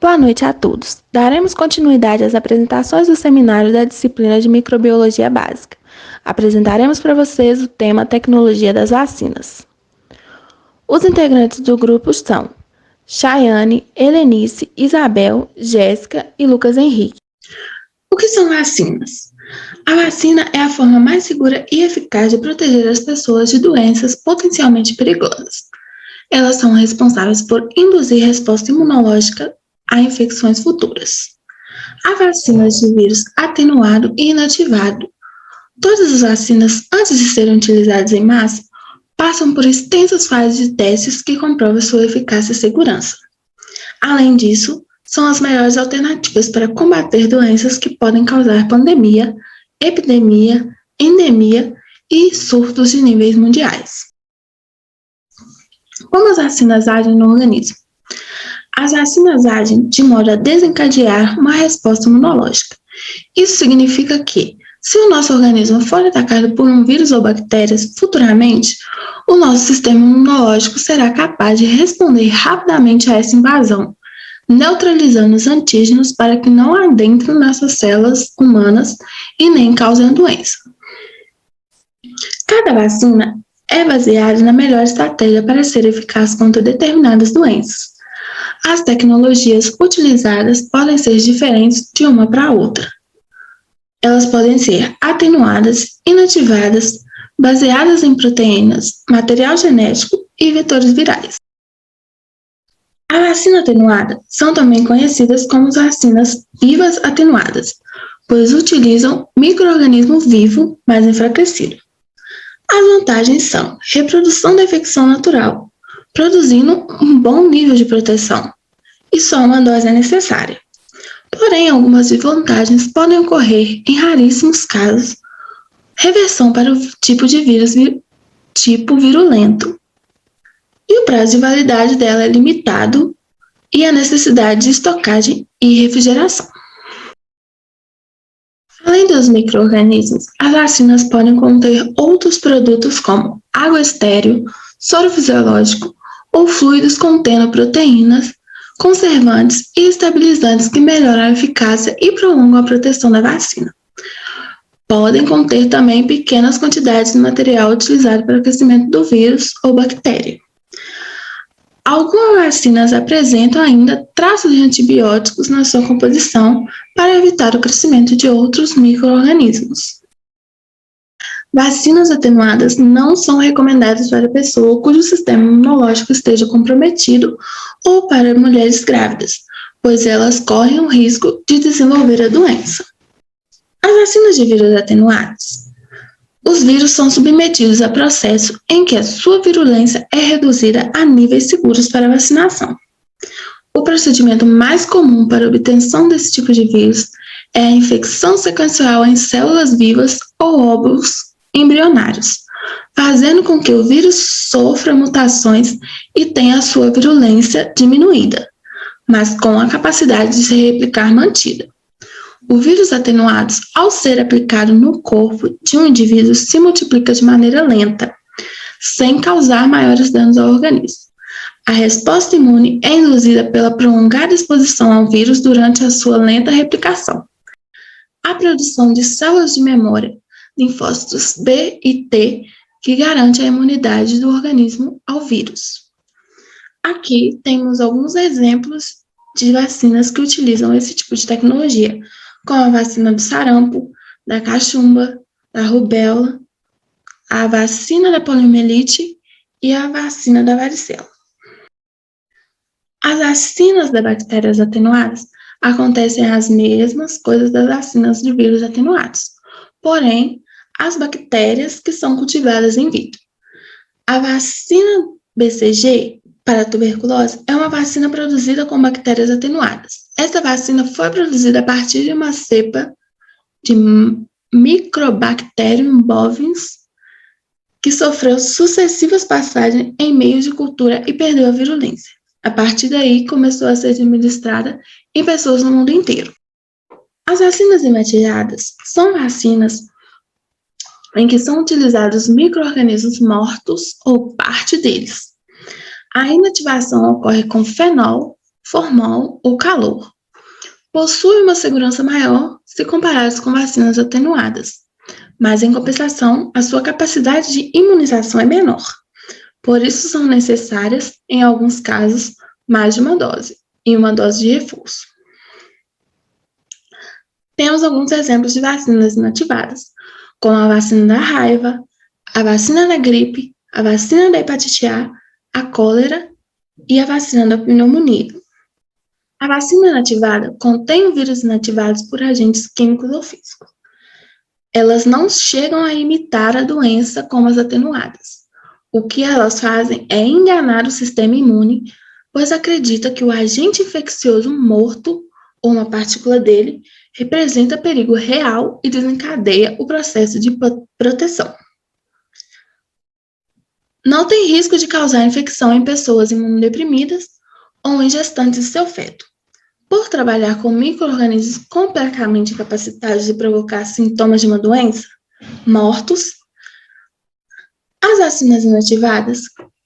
Boa noite a todos. Daremos continuidade às apresentações do seminário da disciplina de Microbiologia Básica. Apresentaremos para vocês o tema Tecnologia das Vacinas. Os integrantes do grupo são Chayane, Helenice, Isabel, Jéssica e Lucas Henrique. O que são vacinas? A vacina é a forma mais segura e eficaz de proteger as pessoas de doenças potencialmente perigosas. Elas são responsáveis por induzir resposta imunológica a infecções futuras. Há vacinas de vírus atenuado e inativado. Todas as vacinas, antes de serem utilizadas em massa, passam por extensas fases de testes que comprovam sua eficácia e segurança. Além disso, são as melhores alternativas para combater doenças que podem causar pandemia, epidemia, endemia e surtos de níveis mundiais. Como as vacinas agem no organismo? As vacinas agem de modo a desencadear uma resposta imunológica. Isso significa que, se o nosso organismo for atacado por um vírus ou bactérias futuramente, o nosso sistema imunológico será capaz de responder rapidamente a essa invasão, neutralizando os antígenos para que não adentrem nossas células humanas e nem causem doença. Cada vacina é baseada na melhor estratégia para ser eficaz contra determinadas doenças. As tecnologias utilizadas podem ser diferentes de uma para outra. Elas podem ser atenuadas, inativadas, baseadas em proteínas, material genético e vetores virais. A vacina atenuada são também conhecidas como as vacinas vivas atenuadas, pois utilizam micro-organismo vivo mais enfraquecido. As vantagens são reprodução da infecção natural, produzindo um bom nível de proteção, e só uma dose é necessária. Porém, algumas desvantagens podem ocorrer em raríssimos casos, reversão para o tipo de vírus tipo virulento, e o prazo de validade dela é limitado, e a necessidade de estocagem e refrigeração. Além dos micro-organismos, as vacinas podem conter outros produtos como água estéril, soro fisiológico ou fluidos contendo proteínas, conservantes e estabilizantes que melhoram a eficácia e prolongam a proteção da vacina. Podem conter também pequenas quantidades de material utilizado para o crescimento do vírus ou bactéria. Algumas vacinas apresentam ainda traços de antibióticos na sua composição para evitar o crescimento de outros micro-organismos. Vacinas atenuadas não são recomendadas para pessoa cujo sistema imunológico esteja comprometido ou para mulheres grávidas, pois elas correm o risco de desenvolver a doença. As vacinas de vírus atenuados. Os vírus são submetidos a processo em que a sua virulência é reduzida a níveis seguros para vacinação. O procedimento mais comum para a obtenção desse tipo de vírus é a infecção sequencial em células vivas ou óvulos embrionários, fazendo com que o vírus sofra mutações e tenha a sua virulência diminuída, mas com a capacidade de se replicar mantida. O vírus atenuado, ao ser aplicado no corpo de um indivíduo, se multiplica de maneira lenta, sem causar maiores danos ao organismo. A resposta imune é induzida pela prolongada exposição ao vírus durante a sua lenta replicação. A produção de células de memória, linfócitos B e T, que garante a imunidade do organismo ao vírus. Aqui temos alguns exemplos de vacinas que utilizam esse tipo de tecnologia, como a vacina do sarampo, da cachumba, da rubéola, a vacina da poliomielite e a vacina da varicela. As vacinas de bactérias atenuadas acontecem as mesmas coisas das vacinas de vírus atenuados, porém, as bactérias que são cultivadas in vitro. A vacina BCG para a tuberculose é uma vacina produzida com bactérias atenuadas. Essa vacina foi produzida a partir de uma cepa de Microbacterium bovis que sofreu sucessivas passagens em meios de cultura e perdeu a virulência. A partir daí, começou a ser administrada em pessoas no mundo inteiro. As vacinas inativadas são vacinas em que são utilizados micro-organismos mortos ou parte deles. A inativação ocorre com fenol, formol ou calor. Possui uma segurança maior se comparadas com vacinas atenuadas, mas, em compensação, a sua capacidade de imunização é menor. Por isso, são necessárias, em alguns casos, mais de uma dose e uma dose de reforço. Temos alguns exemplos de vacinas inativadas, como a vacina da raiva, a vacina da gripe, a vacina da hepatite a cólera e a vacina da pneumonia. A vacina inativada contém o vírus inativados por agentes químicos ou físicos. Elas não chegam a imitar a doença como as atenuadas. O que elas fazem é enganar o sistema imune, pois acredita que o agente infeccioso morto, ou uma partícula dele, representa perigo real e desencadeia o processo de proteção. Não tem risco de causar infecção em pessoas imunodeprimidas ou em gestantes de seu feto. Por trabalhar com micro-organismos completamente capacitados de provocar sintomas de uma doença, mortos, as vacinas inativadas,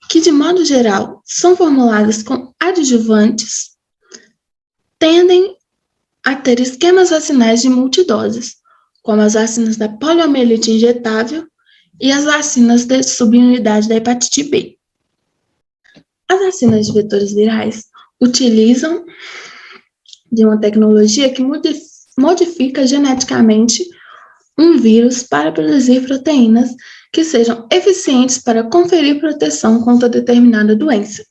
que de modo geral são formuladas com adjuvantes, tendem a ter esquemas vacinais de multidoses, como as vacinas da poliomielite injetável e as vacinas de subunidade da hepatite B. As vacinas de vetores virais utilizam de uma tecnologia que modifica geneticamente um vírus para produzir proteínas que sejam eficientes para conferir proteção contra determinada doença.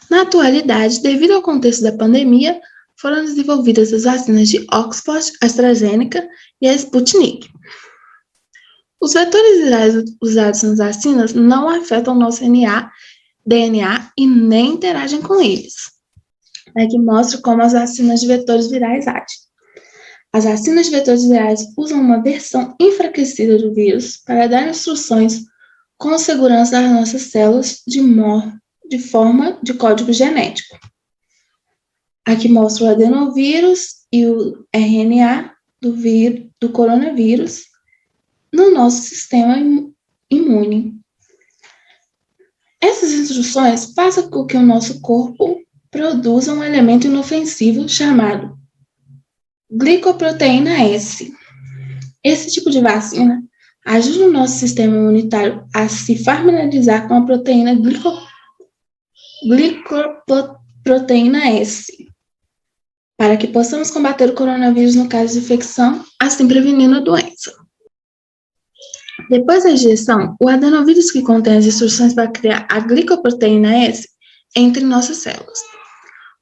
Na atualidade, devido ao contexto da pandemia, foram desenvolvidas as vacinas de Oxford, AstraZeneca e a Sputnik. Os vetores virais usados nas vacinas não afetam nosso DNA e nem interagem com eles. Aqui mostra como as vacinas de vetores virais agem. As vacinas de vetores virais usam uma versão enfraquecida do vírus para dar instruções com segurança às nossas células de forma de código genético. Aqui mostra o adenovírus e o RNA do coronavírus no nosso sistema imune. Essas instruções fazem com que o nosso corpo produza um elemento inofensivo chamado glicoproteína S. Esse tipo de vacina ajuda o nosso sistema imunitário a se familiarizar com a proteína glicoproteína S, para que possamos combater o coronavírus no caso de infecção, assim prevenindo a doença. Depois da injeção, o adenovírus que contém as instruções para criar a glicoproteína S entra em nossas células.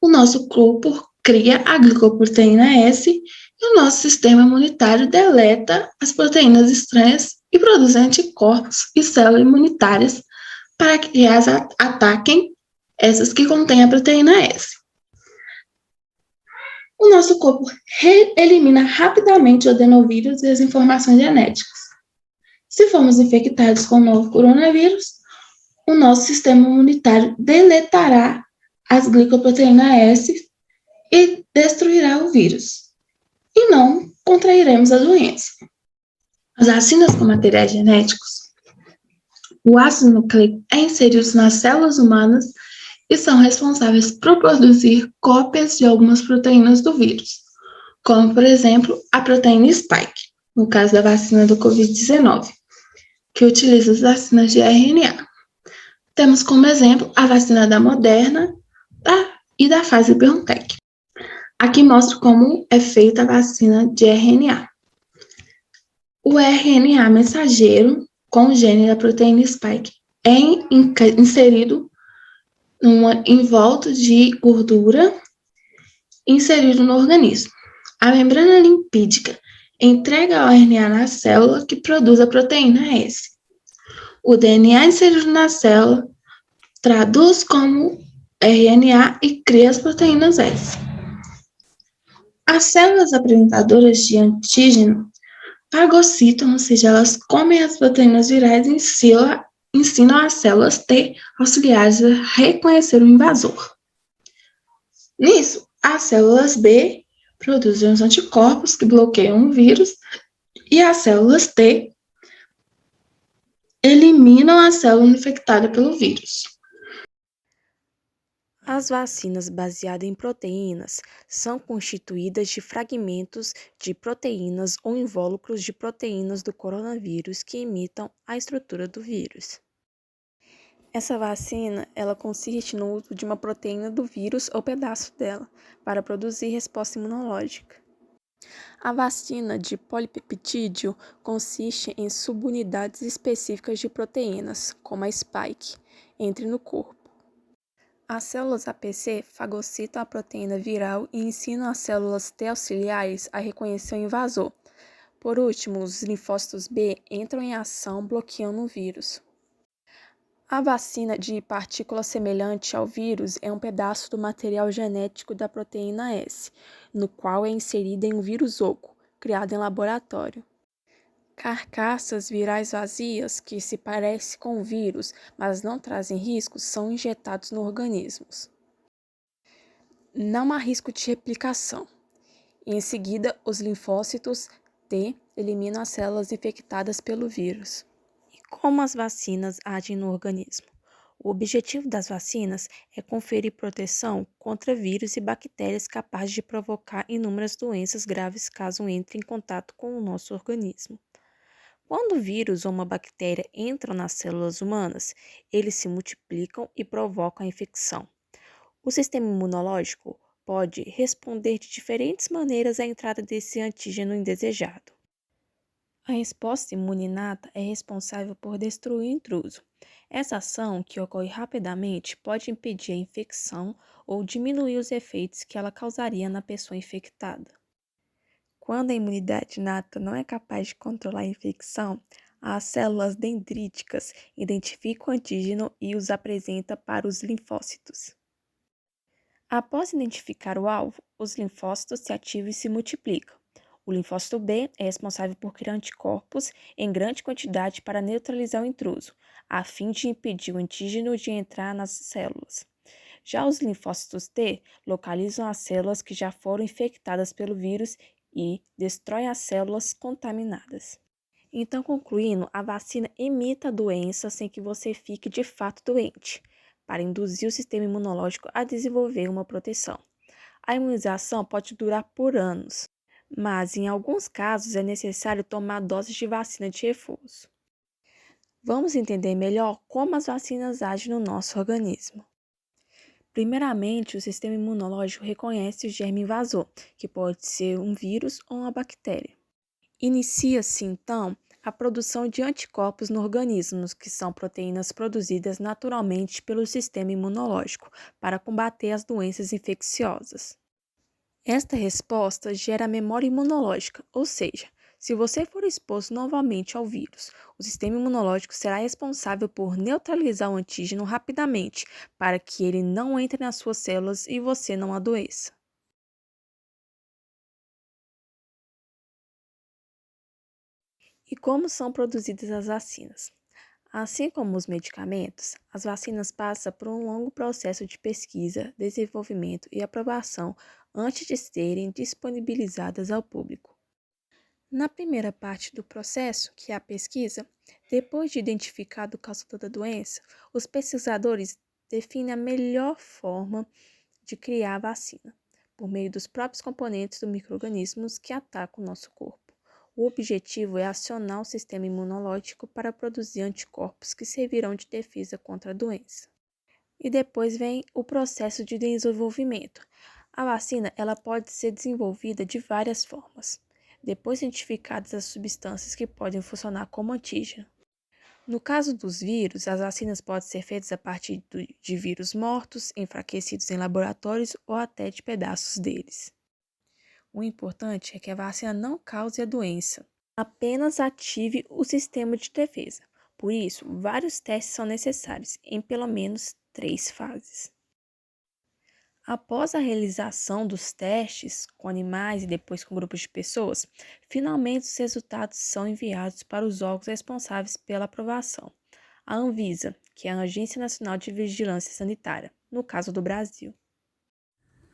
O nosso corpo cria a glicoproteína S e o nosso sistema imunitário deleta as proteínas estranhas e produz anticorpos e células imunitárias para que elas ataquem essas que contêm a proteína S. O nosso corpo elimina rapidamente o adenovírus e as informações genéticas. Se formos infectados com o novo coronavírus, o nosso sistema imunitário deletará as glicoproteína S e destruirá o vírus. E não contrairemos a doença. As vacinas com materiais genéticos, o ácido nucleico é inserido nas células humanas e são responsáveis por produzir cópias de algumas proteínas do vírus, como, por exemplo, a proteína Spike, no caso da vacina do Covid-19, que utiliza as vacinas de RNA. Temos como exemplo a vacina da Moderna e da Pfizer-BioNTech. Aqui mostro como é feita a vacina de RNA. O RNA mensageiro com o gene da proteína Spike é inserido em volta de gordura inserido no organismo. A membrana lipídica entrega o RNA na célula que produz a proteína S. O DNA inserido na célula traduz como RNA e cria as proteínas S. As células apresentadoras de antígeno fagocitam, ou seja, elas comem as proteínas virais e ensinam as células T auxiliares a reconhecer o invasor. Nisso, as células B produzem os anticorpos que bloqueiam o vírus e as células T eliminam a célula infectada pelo vírus. As vacinas baseadas em proteínas são constituídas de fragmentos de proteínas ou invólucros de proteínas do coronavírus que imitam a estrutura do vírus. Essa vacina, ela consiste no uso de uma proteína do vírus ou pedaço dela para produzir resposta imunológica. A vacina de polipeptídeo consiste em subunidades específicas de proteínas, como a spike, entre no corpo. As células APC fagocitam a proteína viral e ensinam as células T auxiliares a reconhecer o invasor. Por último, os linfócitos B entram em ação bloqueando o vírus. A vacina de partícula semelhante ao vírus é um pedaço do material genético da proteína S, no qual é inserida em um vírus oco, criado em laboratório. Carcaças virais vazias, que se parecem com o vírus, mas não trazem riscos, são injetados no organismo. Não há risco de replicação. Em seguida, os linfócitos T eliminam as células infectadas pelo vírus. E como as vacinas agem no organismo? O objetivo das vacinas é conferir proteção contra vírus e bactérias capazes de provocar inúmeras doenças graves caso entrem em contato com o nosso organismo. Quando o vírus ou uma bactéria entram nas células humanas, eles se multiplicam e provocam a infecção. O sistema imunológico pode responder de diferentes maneiras à entrada desse antígeno indesejado. A resposta imune inata é responsável por destruir o intruso. Essa ação, que ocorre rapidamente, pode impedir a infecção ou diminuir os efeitos que ela causaria na pessoa infectada. Quando a imunidade inata não é capaz de controlar a infecção, as células dendríticas identificam o antígeno e os apresentam para os linfócitos. Após identificar o alvo, os linfócitos se ativam e se multiplicam. O linfócito B é responsável por criar anticorpos em grande quantidade para neutralizar o intruso, a fim de impedir o antígeno de entrar nas células. Já os linfócitos T localizam as células que já foram infectadas pelo vírus e destrói as células contaminadas. Então, concluindo, a vacina imita a doença sem que você fique de fato doente, para induzir o sistema imunológico a desenvolver uma proteção. A imunização pode durar por anos, mas em alguns casos é necessário tomar doses de vacina de reforço. Vamos entender melhor como as vacinas agem no nosso organismo. Primeiramente, o sistema imunológico reconhece o germe invasor, que pode ser um vírus ou uma bactéria. Inicia-se, então, a produção de anticorpos no organismo, que são proteínas produzidas naturalmente pelo sistema imunológico para combater as doenças infecciosas. Esta resposta gera memória imunológica, ou seja, se você for exposto novamente ao vírus, o sistema imunológico será responsável por neutralizar o antígeno rapidamente, para que ele não entre nas suas células e você não adoeça. E como são produzidas as vacinas? Assim como os medicamentos, as vacinas passam por um longo processo de pesquisa, desenvolvimento e aprovação antes de serem disponibilizadas ao público. Na primeira parte do processo, que é a pesquisa, depois de identificado o causador da doença, os pesquisadores definem a melhor forma de criar a vacina, por meio dos próprios componentes do micro-organismos que atacam o nosso corpo. O objetivo é acionar o sistema imunológico para produzir anticorpos que servirão de defesa contra a doença. E depois vem o processo de desenvolvimento. A vacina ela pode ser desenvolvida de várias formas, depois identificadas as substâncias que podem funcionar como antígeno. No caso dos vírus, as vacinas podem ser feitas a partir de vírus mortos, enfraquecidos em laboratórios ou até de pedaços deles. O importante é que a vacina não cause a doença, apenas ative o sistema de defesa. Por isso, vários testes são necessários, em pelo menos 3 fases. Após a realização dos testes com animais e depois com grupos de pessoas, finalmente os resultados são enviados para os órgãos responsáveis pela aprovação. A Anvisa, que é a Agência Nacional de Vigilância Sanitária, no caso do Brasil.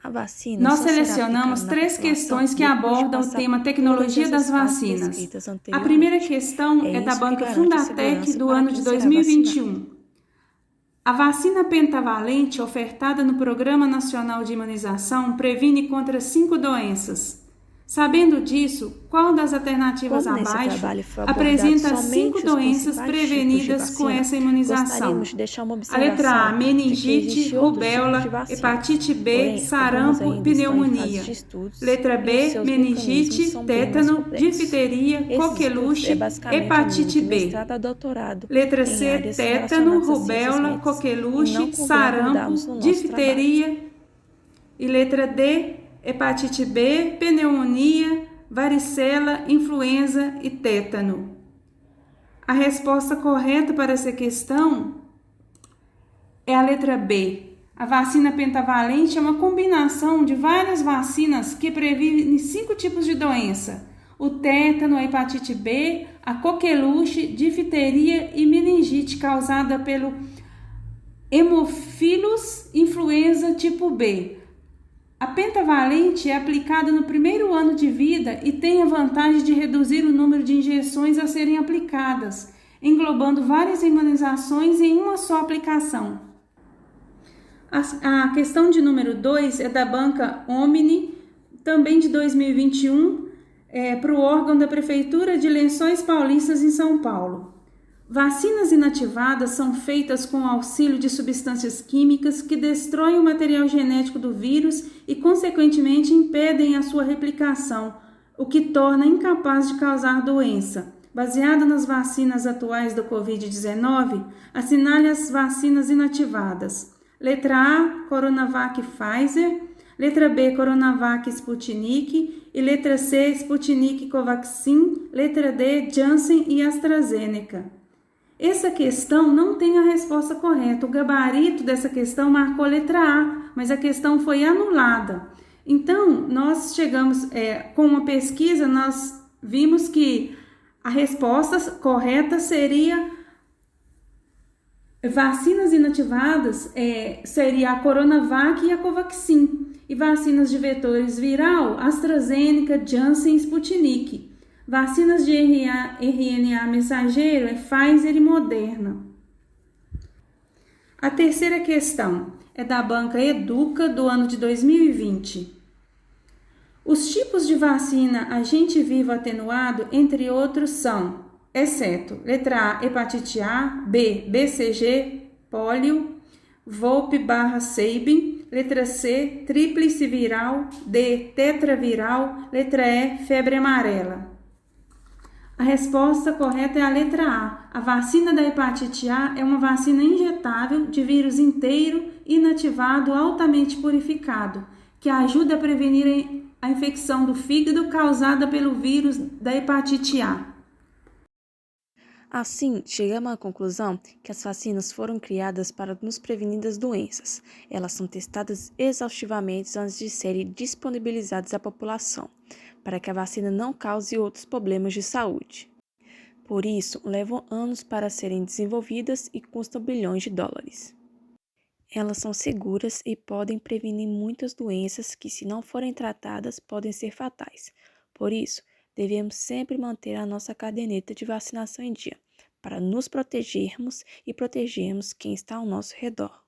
A vacina Nós selecionamos 3 questões que abordam o tema tecnologia das vacinas. A primeira questão é da Banca Fundatec do ano de 2021. A vacina pentavalente ofertada no Programa Nacional de Imunização previne contra 5 doenças. Sabendo disso, qual das alternativas abaixo apresenta as 5 doenças prevenidas com essa imunização? A letra A, meningite, rubéola, hepatite B, sarampo e pneumonia. Letra B, meningite, tétano, difteria, coqueluche, hepatite B. Letra C, tétano, rubéola, coqueluche, sarampo, difteria. E letra D, hepatite B, pneumonia, varicela, influenza e tétano. A resposta correta para essa questão é a letra B. A vacina pentavalente é uma combinação de várias vacinas que previnem 5 tipos de doença: o tétano, a hepatite B, a coqueluche, difteria e meningite causada pelo Haemophilus influenza tipo B. A pentavalente é aplicada no primeiro ano de vida e tem a vantagem de reduzir o número de injeções a serem aplicadas, englobando várias imunizações em uma só aplicação. A questão de número 2 é da banca Omni, também de 2021, para o órgão da Prefeitura de Lençóis Paulistas em São Paulo. Vacinas inativadas são feitas com o auxílio de substâncias químicas que destroem o material genético do vírus e, consequentemente, impedem a sua replicação, o que torna incapaz de causar doença. Baseada nas vacinas atuais da Covid-19, assinale as vacinas inativadas. Letra A, Coronavac Pfizer. Letra B, Coronavac Sputnik. E letra C, Sputnik Covaxin. Letra D, Janssen e AstraZeneca. Essa questão não tem a resposta correta. O gabarito dessa questão marcou a letra A, mas a questão foi anulada. Então, nós chegamos, com uma pesquisa, nós vimos que a resposta correta seria vacinas inativadas, seria a Coronavac e a Covaxin. E vacinas de vetores viral, AstraZeneca, Janssen e Sputnik. Vacinas de RNA mensageiro, Pfizer e Moderna. A terceira questão é da banca Educa, do ano de 2020. Os tipos de vacina agente vivo atenuado, entre outros, são, exceto, letra A, hepatite A, B, BCG, pólio, Volpe/Sabin, letra C, tríplice viral, D, tetraviral, letra E, febre amarela. A resposta correta é a letra A. A vacina da hepatite A é uma vacina injetável de vírus inteiro, inativado, altamente purificado, que ajuda a prevenir a infecção do fígado causada pelo vírus da hepatite A. Assim, chegamos à conclusão que as vacinas foram criadas para nos prevenir das doenças. Elas são testadas exaustivamente antes de serem disponibilizadas à população, para que a vacina não cause outros problemas de saúde. Por isso, levam anos para serem desenvolvidas e custam bilhões de dólares. Elas são seguras e podem prevenir muitas doenças que, se não forem tratadas, podem ser fatais. Por isso, devemos sempre manter a nossa caderneta de vacinação em dia, para nos protegermos e protegermos quem está ao nosso redor.